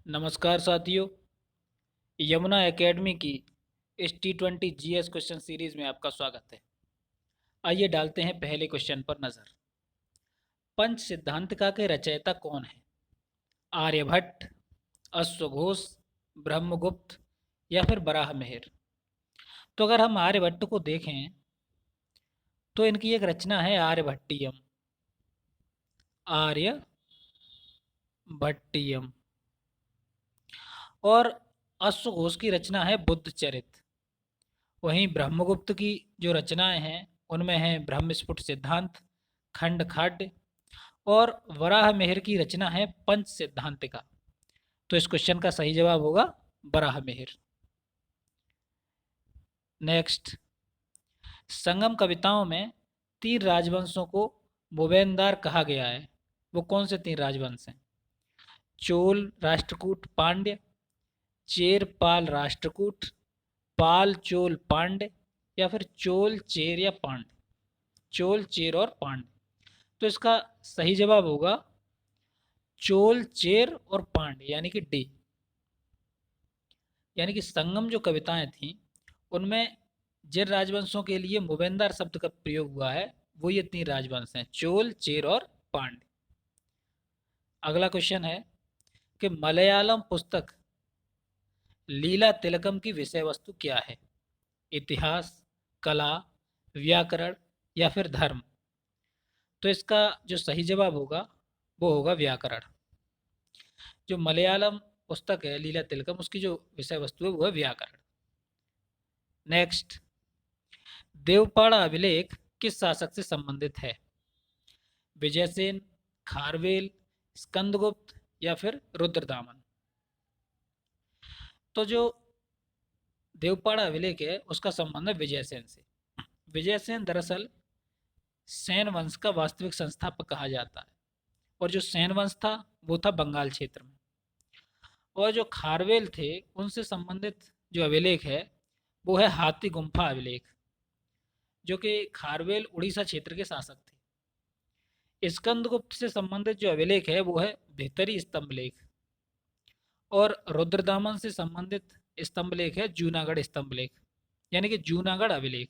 नमस्कार साथियों। यमुना एकेडमी की इस T20 जीएस क्वेश्चन सीरीज में आपका स्वागत है। आइए डालते हैं पहले क्वेश्चन पर नजर। पंच सिद्धांतिका के रचयिता कौन है? आर्यभट्ट, अश्वघोष, ब्रह्मगुप्त या फिर बराहमिहिर। तो अगर हम आर्यभट्ट को देखें तो इनकी एक रचना है आर्यभट्टियम। आर्यभट्टियम। और अश्वघोष की रचना है बुद्धचरित। वहीं ब्रह्मगुप्त की जो रचनाएं हैं उनमें है ब्रह्मस्फुट सिद्धांत, खंड खाड्य, और वराह मिहिर की रचना है पंच सिद्धांतिका। तो इस क्वेश्चन का सही जवाब होगा वराह मिहिर। नेक्स्ट, संगम कविताओं में तीन राजवंशों को मोबेनदार कहा गया है। वो कौन से तीन राजवंश हैं? चोल, राष्ट्रकूट, पांड्य, चेर, पाल, राष्ट्रकूट, पाल, चोल, पांड्य, या फिर चोल, चेर या पांड्य। चोल, चेर और पांड्य। तो इसका सही जवाब होगा चोल, चेर और पांड्य, यानी कि डी। यानी कि संगम जो कविताएं थीं उनमें जिन राजवंशों के लिए मोबेंदार शब्द का प्रयोग हुआ है वो ये तीन राजवंश हैं, चोल, चेर और पांड्य। अगला क्वेश्चन है कि मलयालम पुस्तक लीला तिलकम की विषय वस्तु क्या है? इतिहास, कला, व्याकरण या फिर धर्म। तो इसका जो सही जवाब होगा वो होगा व्याकरण। जो मलयालम पुस्तक है लीला तिलकम, उसकी जो विषय वस्तु है वो है व्याकरण। नेक्स्ट, देवपाड़ा अभिलेख किस शासक से संबंधित है? विजयसेन, खारवेल, स्कंदगुप्त या फिर रुद्रदामन। तो जो देवपाड़ा अभिलेख है उसका संबंध है विजयसेन से। विजयसेन दरअसल सेन वंश का वास्तविक संस्थापक कहा जाता है, और जो सेन वंश था वो था बंगाल क्षेत्र में। और जो खारवेल थे उनसे संबंधित जो अभिलेख है वो है हाथी गुम्फा अभिलेख, जो कि खारवेल उड़ीसा क्षेत्र के शासक थे। स्कंदगुप्त से संबंधित जो अभिलेख है वो है भितरी स्तंभ लेख। और रुद्रदामन से संबंधित स्तंभ लेख है जूनागढ़ स्तंभ लेख, यानी कि जूनागढ़ अभिलेख,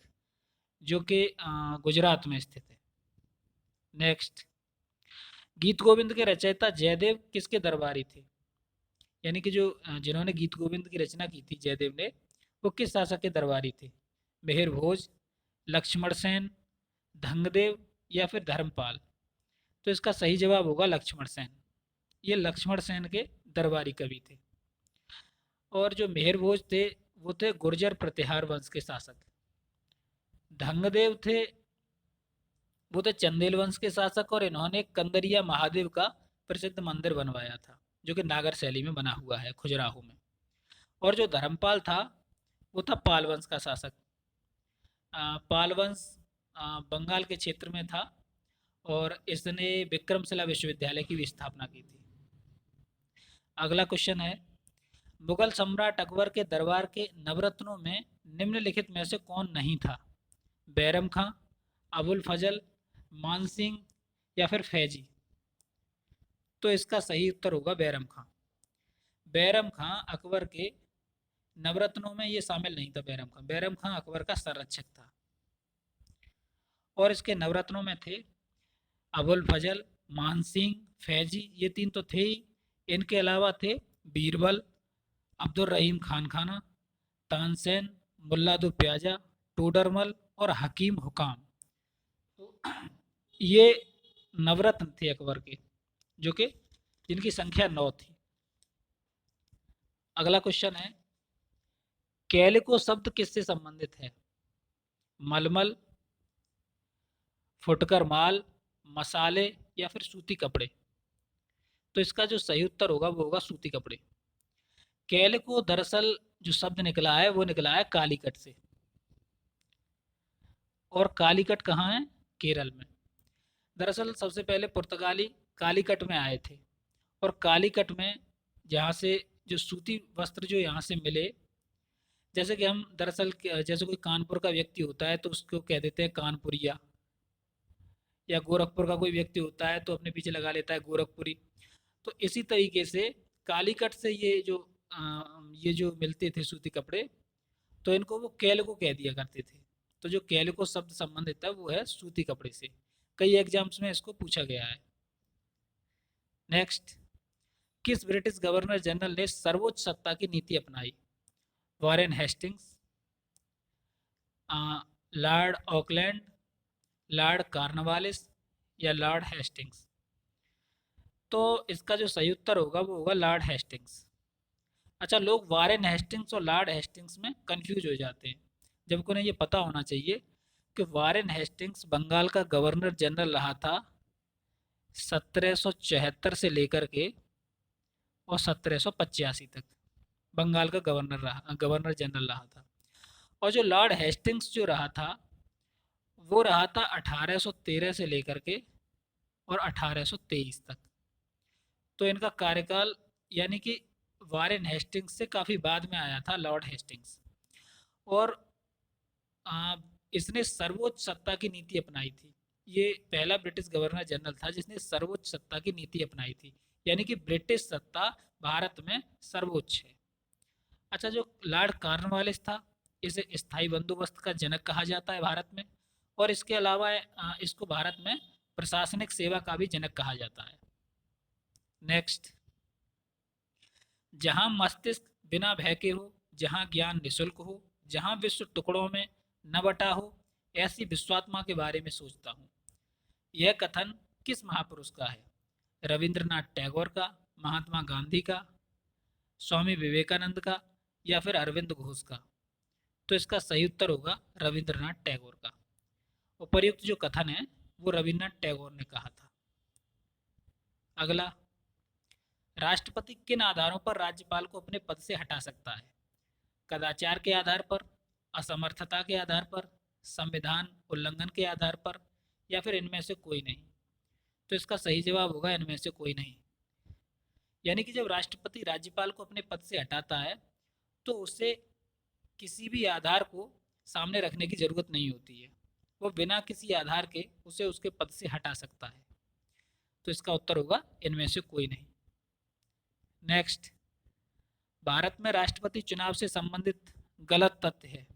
जो कि गुजरात में स्थित है। नेक्स्ट, गीत गोविंद के रचयिता जयदेव किसके दरबारी थे? यानी कि जो जिन्होंने गीत गोविंद की रचना की थी जयदेव ने, वो किस शासक के दरबारी थे? मिहिर भोज, लक्ष्मण सेन, धंगदेव या फिर धर्मपाल। तो इसका सही जवाब होगा लक्ष्मण सेन। ये लक्ष्मण सेन के दरबारी कवि थे। और जो मिहिर भोज थे वो थे गुर्जर प्रतिहार वंश के शासक। धंगदेव थे वो थे चंदेल वंश के शासक, और इन्होंने कंदरिया महादेव का प्रसिद्ध मंदिर बनवाया था, जो कि नागर शैली में बना हुआ है खजुराहो में। और जो धर्मपाल था वो था पाल वंश का शासक। पाल वंश बंगाल के क्षेत्र में था, और इसने विक्रमशिला विश्वविद्यालय की भी स्थापना की थी। अगला क्वेश्चन है, मुगल सम्राट अकबर के दरबार के नवरत्नों में निम्नलिखित में से कौन नहीं था? बैरम खां, अबुल फजल, मानसिंह या फिर फैजी। तो इसका सही उत्तर होगा बैरम खां। बैरम खां अकबर के नवरत्नों में ये शामिल नहीं था। बैरम खां, बैरम खां अकबर का संरक्षक था। और इसके नवरत्नों में थे अबुल फजल, मानसिंह, फैजी, ये तीन तो थे ही। इनके अलावा थे बीरबल, अब्दुल रहीम खान खाना, तानसेन, मुल्ला दो प्याजा, टोडरमल और हकीम हुकाम। तो ये नवरत्न थे अकबर के, जो कि जिनकी संख्या 9 थी। अगला क्वेश्चन है, कैलिको शब्द किससे संबंधित है? मलमल, फुटकर माल, मसाले या फिर सूती कपड़े। तो इसका जो सही उत्तर होगा वो होगा सूती कपड़े। कैलिको दरअसल जो शब्द निकला है वो निकला है कालीकट से। और कालीकट कहाँ है? केरल में। दरअसल सबसे पहले पुर्तगाली कालीकट में आए थे, और कालीकट में जहाँ से जो सूती वस्त्र जो यहाँ से मिले, जैसे कि हम दरअसल जैसे कोई कानपुर का व्यक्ति होता है तो उसको कह देते हैं कानपुरिया, या गोरखपुर का कोई व्यक्ति होता है तो अपने पीछे लगा लेता है गोरखपुरी। तो इसी तरीके से कालीकट से ये जो मिलते थे सूती कपड़े, तो इनको वो कैलिको कह दिया करते थे। तो जो कैलिको शब्द संबंधित है वो है सूती कपड़े से। कई एग्जाम्स में इसको पूछा गया है। नेक्स्ट, किस ब्रिटिश गवर्नर जनरल ने सर्वोच्च सत्ता की नीति अपनाई? Warren Hastings, Lord Auckland, Lord Cornwallis या लॉर्ड हेस्टिंग्स? तो इसका जो सही उत्तर होगा वो होगा लॉर्ड हेस्टिंग्स। अच्छा, लोग वारेन हेस्टिंग्स और लॉर्ड हेस्टिंग्स में कंफ्यूज हो जाते हैं, जबकि उन्हें ये पता होना चाहिए कि वारेन हेस्टिंग्स बंगाल का गवर्नर जनरल रहा था 1774 से लेकर के और 1785 तक बंगाल का गवर्नर जनरल रहा था। और जो लॉर्ड हेस्टिंग्स जो रहा था वो रहा था 1813 से लेकर के और 1823 तक। तो इनका कार्यकाल, यानी कि वारेन हेस्टिंग्स से काफ़ी बाद में आया था लॉर्ड हेस्टिंग्स। और आ, इसने सर्वोच्च सत्ता की नीति अपनाई थी। ये पहला ब्रिटिश गवर्नर जनरल था जिसने सर्वोच्च सत्ता की नीति अपनाई थी, यानी कि ब्रिटिश सत्ता भारत में सर्वोच्च है। अच्छा, जो लॉर्ड कॉर्नवालिस था, इसे स्थायी बंदोबस्त का जनक कहा जाता है भारत में। और इसके अलावा इसको भारत में प्रशासनिक सेवा का भी जनक कहा जाता है। नेक्स्ट, जहाँ मस्तिष्क बिना भय के हो, जहाँ ज्ञान निःशुल्क हो, जहाँ विश्व टुकड़ों में न बटा हो, ऐसी विश्वात्मा के बारे में सोचता हूँ। यह कथन किस महापुरुष का है? रविंद्रनाथ टैगोर का, महात्मा गांधी का, स्वामी विवेकानंद का या फिर अरविंद घोष का? तो इसका सही उत्तर होगा रविंद्रनाथ टैगोर का। उपर्युक्त जो कथन है वो रविंद्रनाथ टैगोर ने कहा था। अगला, राष्ट्रपति किन आधारों पर राज्यपाल को अपने पद से हटा सकता है? कदाचार के आधार पर, असमर्थता के आधार पर, संविधान उल्लंघन के आधार पर या फिर इनमें से कोई नहीं? तो इसका सही जवाब होगा इनमें से कोई नहीं। यानी कि जब राष्ट्रपति राज्यपाल को अपने पद से हटाता है तो उसे किसी भी आधार को सामने रखने की जरूरत नहीं होती है, वो बिना किसी आधार के उसे उसके पद से हटा सकता है। तो इसका उत्तर होगा इनमें से कोई नहीं। नेक्स्ट, भारत में राष्ट्रपति चुनाव से संबंधित गलत तथ्य है।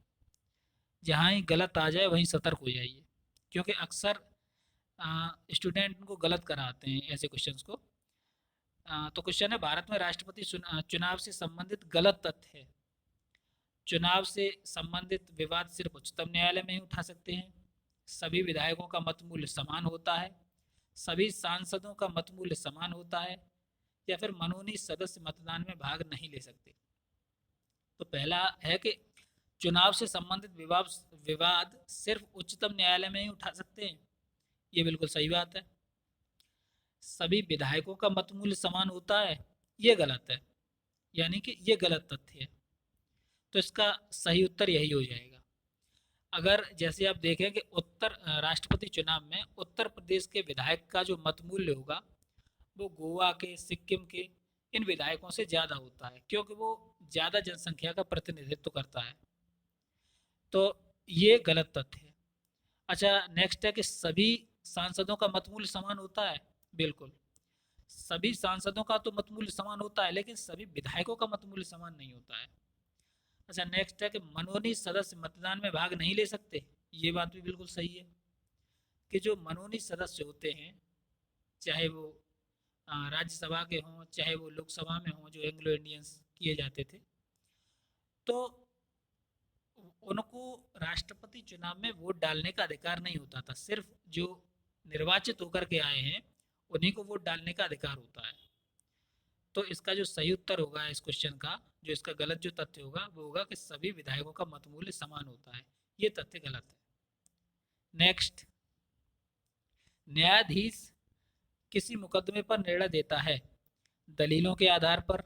जहाँ ही गलत आ जाए वहीं सतर्क हो जाइए, क्योंकि अक्सर स्टूडेंट को गलत कराते हैं ऐसे क्वेश्चंस को। तो क्वेश्चन है, भारत में राष्ट्रपति चुनाव से संबंधित गलत तथ्य है। चुनाव से संबंधित विवाद सिर्फ उच्चतम न्यायालय में ही उठा सकते हैं। सभी विधायकों का मत मूल्य समान होता है। सभी सांसदों का मत मूल्य समान होता है या फिर मनोनीत सदस्य मतदान में भाग नहीं ले सकते। तो पहला है कि चुनाव से संबंधित विवाद सिर्फ उच्चतम न्यायालय में ही उठा सकते हैं, ये बिल्कुल सही बात है। सभी विधायकों का मत मूल्य समान होता है, ये गलत है, यानी कि ये गलत तथ्य है। तो इसका सही उत्तर यही हो जाएगा। अगर जैसे आप देखें कि राष्ट्रपति चुनाव में उत्तर प्रदेश के विधायक का जो मत मूल्य होगा वो गोवा के, सिक्किम के इन विधायकों से ज़्यादा होता है, क्योंकि वो ज़्यादा जनसंख्या का प्रतिनिधित्व करता है। तो ये गलत तथ्य है। अच्छा, नेक्स्ट है कि सभी सांसदों का मत मूल्य समान होता है। बिल्कुल, सभी सांसदों का तो मत मूल्य समान होता है, लेकिन सभी विधायकों का मत मूल्य समान नहीं होता है। अच्छा, नेक्स्ट है कि मनोनीत सदस्य मतदान में भाग नहीं ले सकते। ये बात भी बिल्कुल सही है कि जो मनोनीत सदस्य होते हैं, चाहे वो राज्यसभा के हों चाहे वो लोकसभा में हों, जो एंग्लो इंडियंस किए जाते थे, तो उनको राष्ट्रपति चुनाव में वोट डालने का अधिकार नहीं होता था। सिर्फ जो निर्वाचित होकर के आए हैं उन्हीं को वोट डालने का अधिकार होता है। तो इसका जो सही उत्तर होगा इस क्वेश्चन का, जो इसका गलत जो तथ्य होगा वो होगा कि सभी विधायकों का मत मूल्य समान होता है। ये तथ्य गलत है। नेक्स्ट, न्यायाधीश किसी मुकदमे पर निर्णय देता है दलीलों के आधार पर,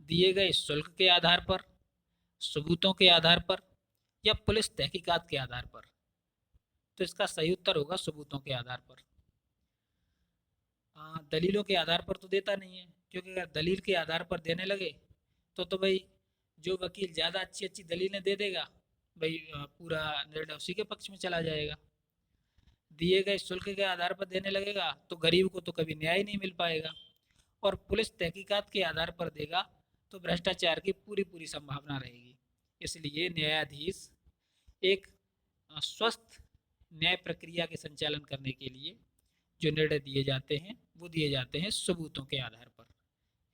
दिए गए शुल्क के आधार पर, सबूतों के आधार पर या पुलिस तहकीकात के आधार पर? तो इसका सही उत्तर होगा सबूतों के आधार पर। दलीलों के आधार पर तो देता नहीं है, क्योंकि अगर दलील के आधार पर देने लगे तो भाई जो वकील ज़्यादा अच्छी अच्छी दलीलें दे देगा भाई पूरा निर्णय उसी के पक्ष में चला जाएगा। दिए गए शुल्क के आधार पर देने लगेगा तो गरीब को तो कभी न्याय नहीं मिल पाएगा। और पुलिस तहकीकात के आधार पर देगा तो भ्रष्टाचार की पूरी पूरी संभावना रहेगी। इसलिए न्यायाधीश एक स्वस्थ न्याय प्रक्रिया के संचालन करने के लिए जो निर्णय दिए जाते हैं वो दिए जाते हैं सबूतों के आधार पर,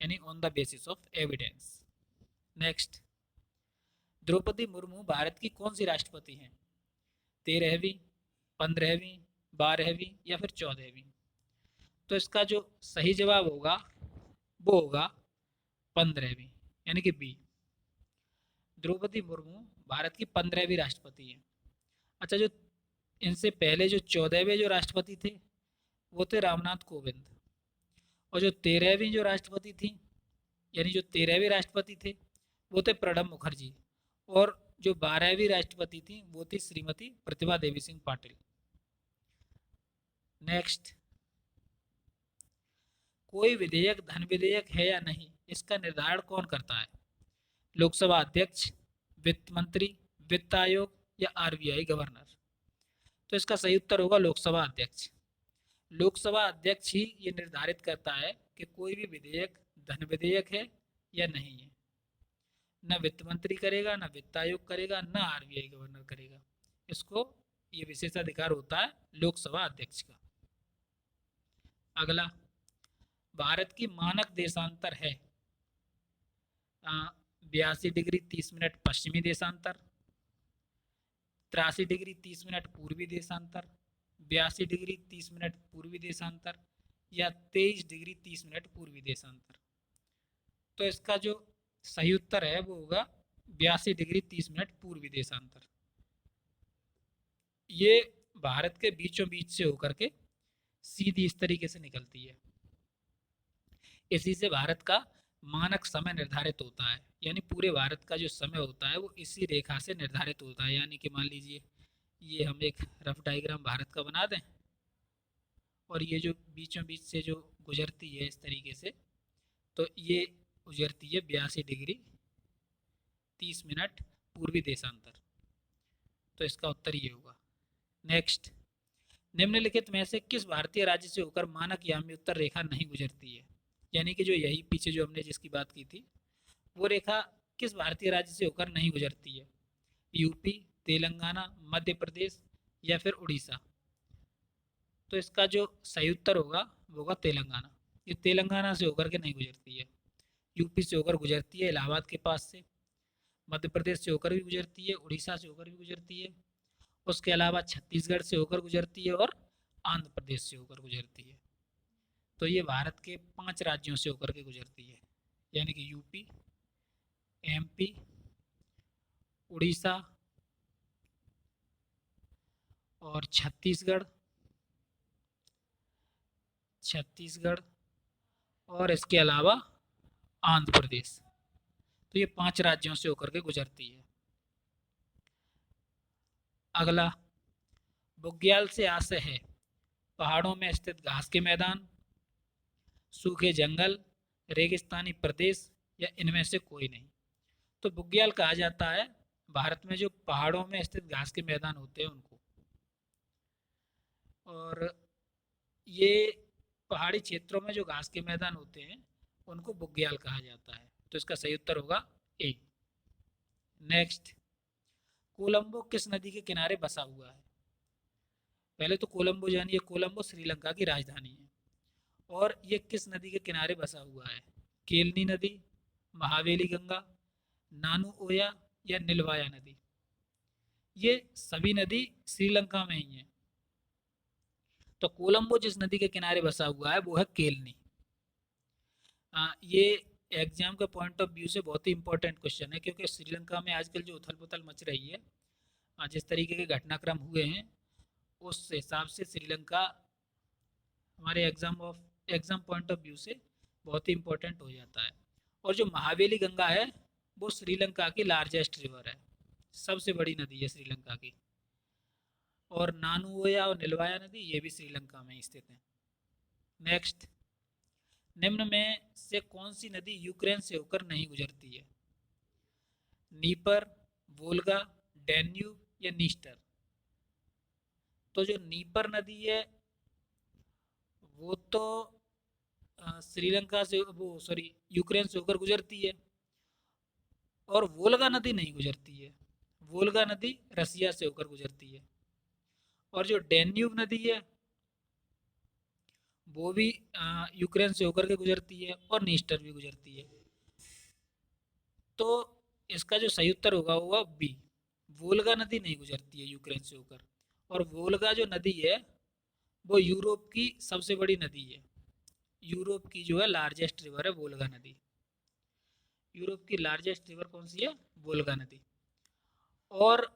यानी on the basis of evidence. Next, Droupadi Murmu Bharat की कौन सी राष्ट्रपति हैं? 13वीं, 15वीं, 12वीं या फिर 14वीं? तो इसका जो सही जवाब होगा वो होगा 15वीं, यानी कि बी। द्रौपदी मुर्मू भारत की 15वीं राष्ट्रपति हैं। अच्छा, जो इनसे पहले जो 14वें जो राष्ट्रपति थे वो थे रामनाथ कोविंद, और जो 13वीं जो राष्ट्रपति थी, यानी जो 13वें राष्ट्रपति थे वो थे प्रणब मुखर्जी, और जो 12वीं राष्ट्रपति थी वो थी श्रीमती प्रतिभा देवी सिंह पाटिल। नेक्स्ट, कोई विधेयक धन विधेयक है या नहीं, इसका निर्धारण कौन करता है? लोकसभा अध्यक्ष, वित्त मंत्री, वित्त आयोग या आरबीआई गवर्नर? तो इसका सही उत्तर होगा लोकसभा अध्यक्ष। लोकसभा अध्यक्ष ही ये निर्धारित करता है कि कोई भी विधेयक धन विधेयक है या नहीं है। न वित्त मंत्री करेगा, न वित्त आयोग करेगा, न आरबीआई गवर्नर करेगा। इसको ये विशेषाधिकार होता है लोकसभा अध्यक्ष का। अगला, भारत की मानक देशांतर है 82 डिग्री 30 मिनट पश्चिमी देशांतर, 83 डिग्री 30 मिनट पूर्वी देशांतर, 82 डिग्री 30 मिनट पूर्वी देशांतर या 23 डिग्री 30 मिनट पूर्वी देशांतर। तो इसका जो सही उत्तर है वो होगा 82 डिग्री 30 मिनट पूर्वी देशांतर। ये भारत के बीचों बीच से होकर के सीधी इस तरीके से निकलती है। इसी से भारत का मानक समय निर्धारित होता है, यानी पूरे भारत का जो समय होता है वो इसी रेखा से निर्धारित होता है। यानी कि मान लीजिए ये हम एक रफ डायग्राम भारत का बना दें, और ये जो बीचों बीच से जो गुजरती है इस तरीके से, तो ये गुजरती है 82 डिग्री 30 मिनट पूर्वी देशांतर। तो इसका उत्तर ये होगा। नेक्स्ट, निम्नलिखित में से किस भारतीय राज्य से होकर मानक यामी उत्तर रेखा नहीं गुजरती है? यानी कि जो यही पीछे जो हमने जिसकी बात की थी वो रेखा किस भारतीय राज्य से होकर नहीं गुजरती है? यूपी, तेलंगाना, मध्य प्रदेश या फिर उड़ीसा? तो इसका जो सही उत्तर होगा वो होगा तेलंगाना। ये तेलंगाना से होकर के नहीं गुजरती है, यूपी से होकर गुजरती है इलाहाबाद के पास से, मध्य प्रदेश से होकर भी गुजरती है, उड़ीसा से होकर भी गुजरती है, उसके अलावा छत्तीसगढ़ से होकर गुजरती है और आंध्र प्रदेश से होकर गुजरती है। तो ये भारत के 5 राज्यों से होकर के गुजरती है, यानी कि यूपी, एमपी, उड़ीसा और छत्तीसगढ़ और इसके अलावा आंध्र प्रदेश। तो ये 5 राज्यों से होकर के गुजरती है। अगला, बुग्याल से आशय है पहाड़ों में स्थित घास के मैदान, सूखे जंगल, रेगिस्तानी प्रदेश या इनमें से कोई नहीं? तो बुग्याल कहा जाता है भारत में जो पहाड़ों में स्थित घास के मैदान होते हैं उनको, और ये पहाड़ी क्षेत्रों में जो घास के मैदान होते हैं उनको बुग्याल कहा जाता है। तो इसका सही उत्तर होगा ए। नेक्स्ट, कोलंबो किस नदी के किनारे बसा हुआ है? पहले तो कोलंबो जानिए, कोलंबो श्रीलंका की राजधानी है, और ये किस नदी के किनारे बसा हुआ है? केलनी नदी, महावेली गंगा, नानू ओया या नीलवाया नदी? ये सभी नदी श्रीलंका में ही है। तो कोलंबो जिस नदी के किनारे बसा हुआ है वो है केलनी। ये एग्जाम के पॉइंट ऑफ व्यू से बहुत ही इंपॉर्टेंट क्वेश्चन है, क्योंकि श्रीलंका में आजकल जो उथल पुथल मच रही है, जिस तरीके के घटनाक्रम हुए हैं उस हिसाब से श्रीलंका हमारे एग्जाम पॉइंट ऑफ व्यू से बहुत ही इंपॉर्टेंट हो जाता है। और जो महावेली गंगा है वो श्रीलंका की लार्जेस्ट रिवर है, सबसे बड़ी नदी है श्रीलंका की। और नानुओया और नीलवाया नदी ये भी श्रीलंका में स्थित है। नेक्स्ट, निम्न में से कौन सी नदी यूक्रेन से होकर नहीं गुजरती है? नीपर, वोल्गा, डैन्यूब या नीस्टर? तो जो नीपर नदी है वो तो श्रीलंका से वो सॉरी यूक्रेन से होकर गुजरती है। और वोल्गा नदी नहीं गुजरती है, वोल्गा नदी रसिया से होकर गुजरती है। और जो डेन्यूब नदी है वो भी यूक्रेन से होकर के गुजरती है और नीस्टर भी गुजरती है। तो इसका जो सही उत्तर होगा वो बी, वोल्गा नदी नहीं गुजरती है यूक्रेन से होकर। और वोल्गा जो नदी है वो यूरोप की सबसे बड़ी नदी है, यूरोप की जो है लार्जेस्ट रिवर है वोल्गा नदी। यूरोप की लार्जेस्ट रिवर कौन सी है? वोल्गा नदी। और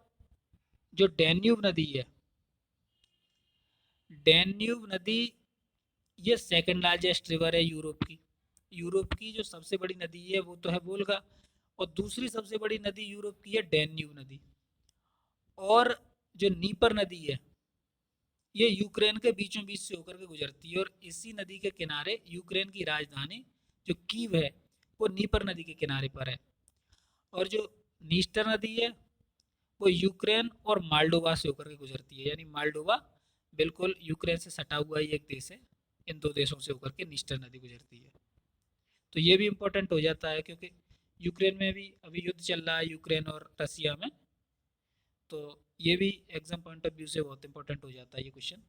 जो डैन्यूब नदी है, डैन्यूब नदी ये सेकंड लार्जेस्ट रिवर है यूरोप की। यूरोप की जो सबसे बड़ी नदी है वो तो है वोल्गा, और दूसरी सबसे बड़ी नदी यूरोप की है डैन्यूब नदी। और जो नीपर नदी है ये यूक्रेन के बीचों बीच से होकर के गुजरती है, और इसी नदी के किनारे यूक्रेन की राजधानी जो कीव है वो नीपर नदी के किनारे पर है। और जो नीस्टर नदी है वो यूक्रेन और मालडोवा से होकर के गुजरती है, यानी मालडोवा बिल्कुल यूक्रेन से सटा हुआ ही एक देश है, इन दो देशों से होकर के नीस्टर नदी गुजरती है। तो ये भी इम्पोर्टेंट हो जाता है क्योंकि यूक्रेन में भी अभी युद्ध चल रहा है, यूक्रेन और रसिया में। तो ये भी एग्जाम पॉइंट ऑफ व्यू से बहुत इंपॉर्टेंट हो जाता है ये क्वेश्चन।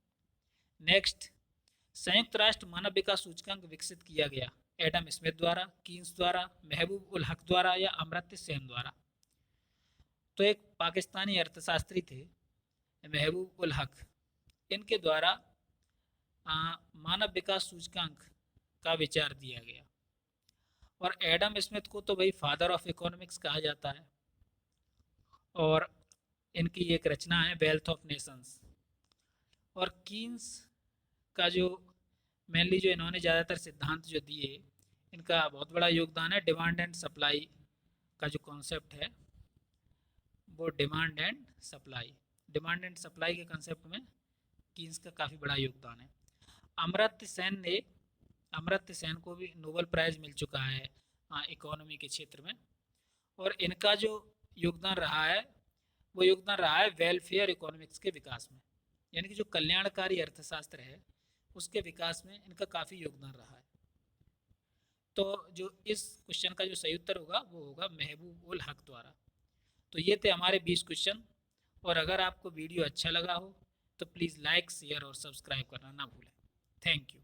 नेक्स्ट, संयुक्त राष्ट्र मानव विकास सूचकांक विकसित किया गया एडम स्मिथ द्वारा, कीन्स द्वारा, महबूब उल हक द्वारा या अमर्त्य सेन द्वारा? तो एक पाकिस्तानी अर्थशास्त्री थे महबूब उल हक, इनके द्वारा मानव विकास सूचकांक का विचार दिया गया। और एडम स्मिथ को तो भाई फादर ऑफ इकोनॉमिक्स कहा जाता है, और इनकी एक रचना है वेल्थ ऑफ नेशंस। और कीन्स का जो मेनली जो इन्होंने ज़्यादातर सिद्धांत जो दिए, इनका बहुत बड़ा योगदान है डिमांड एंड सप्लाई का जो कॉन्सेप्ट है वो डिमांड एंड सप्लाई के कॉन्सेप्ट में कीन्स का काफ़ी बड़ा योगदान है। अमर्त्य सेन को भी नोबेल प्राइज़ मिल चुका है इकोनॉमी के क्षेत्र में। और इनका जो योगदान रहा है वो योगदान रहा है वेलफेयर इकोनॉमिक्स के विकास में, यानी कि जो कल्याणकारी अर्थशास्त्र है उसके विकास में इनका काफ़ी योगदान रहा है। तो जो इस क्वेश्चन का जो सही उत्तर होगा वो होगा महबूब उल हक द्वारा। तो ये थे हमारे 20 क्वेश्चन। और अगर आपको वीडियो अच्छा लगा हो तो प्लीज़ लाइक, शेयर और सब्सक्राइब करना ना भूलें। Thank you.